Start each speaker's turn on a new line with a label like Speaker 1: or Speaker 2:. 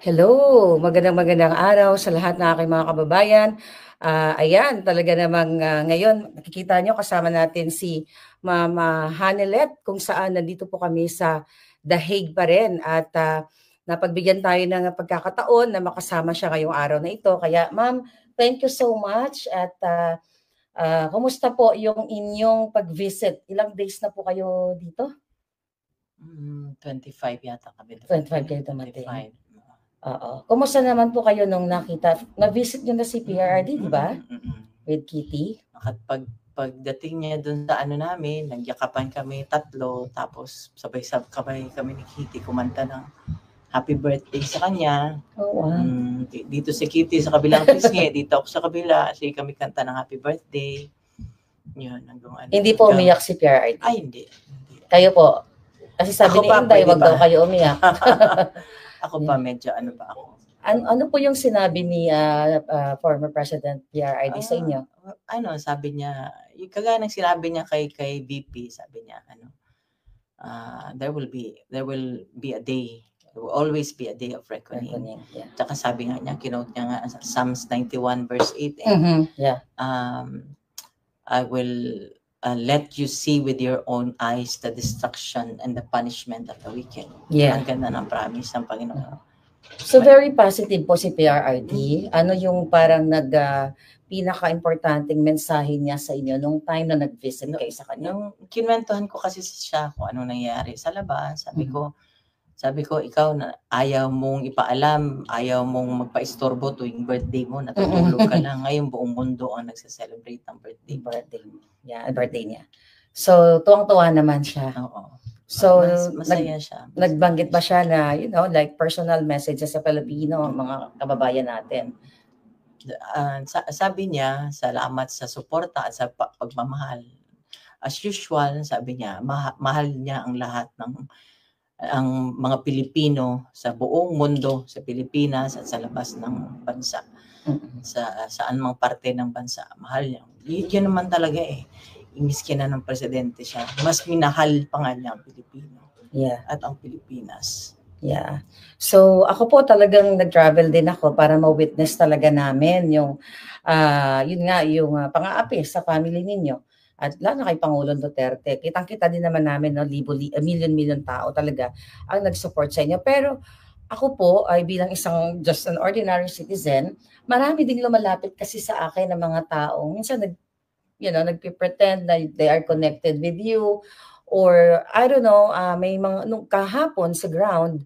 Speaker 1: Hello, magandang araw sa lahat ng aking mga kababayan. Ayan, talaga namang ngayon nakikita nyo kasama natin si Mama Hanelet kung saan nandito po kami sa The Hague pa rin at napagbigyan tayo ng pagkakataon na makasama siya ngayong araw na ito. Kaya ma'am, thank you so much at kumusta po yung inyong pag-visit? Ilang days na po kayo dito?
Speaker 2: 25 yata kami
Speaker 1: 25 kayo dumating. Oo. Kumusta naman po kayo nung na-visit nyo na si PRRD, di ba? With Kitty?
Speaker 2: Pagdating niya dun sa ano namin, nagyakapan kami tatlo, tapos sabay kami ni Kitty kumanta ng happy birthday sa kanya.
Speaker 1: Oh, wow.
Speaker 2: Dito si Kitty sa kabilang pisngi, dito ako sa kabila, kasi kami kanta ng happy birthday. Yun,
Speaker 1: Hindi po umiyak si PRRD?
Speaker 2: Ay, hindi.
Speaker 1: Kayo po? Kasi sabi ni Inday, wag daw kayo umiyak.
Speaker 2: Ako pa, medyo ano pa ako.
Speaker 1: Ano po yung sinabi ni former President PRRD sa inyo?
Speaker 2: Sabi niya, kagaya ng sinabi niya kay VP, sabi niya, there will be a day. There will always be a day of reckoning.
Speaker 1: Yeah.
Speaker 2: Tsaka sabi nga niya, kinote niya nga Psalms 91 verse 8.
Speaker 1: Yeah.
Speaker 2: I will let you see with your own eyes the destruction and the punishment of the wicked.
Speaker 1: Yeah.
Speaker 2: Ang ganda ng promise ng Panginoon.
Speaker 1: So very positive po si PRRD. Ano yung parang pinaka-importanting mensahe niya sa inyo nung time na nag-visit kayo sa kanya?
Speaker 2: Nung kinwentuhan ko kasi siya kung ano nangyari sa labas, sabi ko, ikaw na ayaw mong ipaalam, ayaw mong magpa-istorbo tuwing birthday mo, natutulog ka lang. Ngayon buong mundo ang nagse-celebrate ng birthday.
Speaker 1: Yeah, birthday niya. So, tuwang-tuwa naman siya.
Speaker 2: Oo.
Speaker 1: So,
Speaker 2: masaya siya.
Speaker 1: Nagbanggit ba siya na, like personal messages sa Pilipino, mga kababayan natin?
Speaker 2: Sabi niya, salamat sa suporta at sa pagmamahal. As usual, sabi niya, mahal niya ang lahat ng ang mga Pilipino sa buong mundo, sa Pilipinas at sa labas ng bansa. Saan mang parte ng bansa, mahal niya. Yun naman talaga miski na ng presidente siya, mas minahal pa nga niya ang Pilipino.
Speaker 1: Yeah.
Speaker 2: At ang Pilipinas.
Speaker 1: Yeah. So ako po talagang nag-travel din ako para ma-witness talaga namin yung yung pang-aapi sa family ninyo. At lalo na kay Pangulong Duterte. Kitang-kita din naman namin, million tao talaga ang nag-support sa inyo. Pero ako po ay bilang isang just an ordinary citizen, marami ding lumalapit kasi sa akin ng mga tao. Minsan nagpe-pretend na they are connected with you or I don't know, may mga nung kahapon sa ground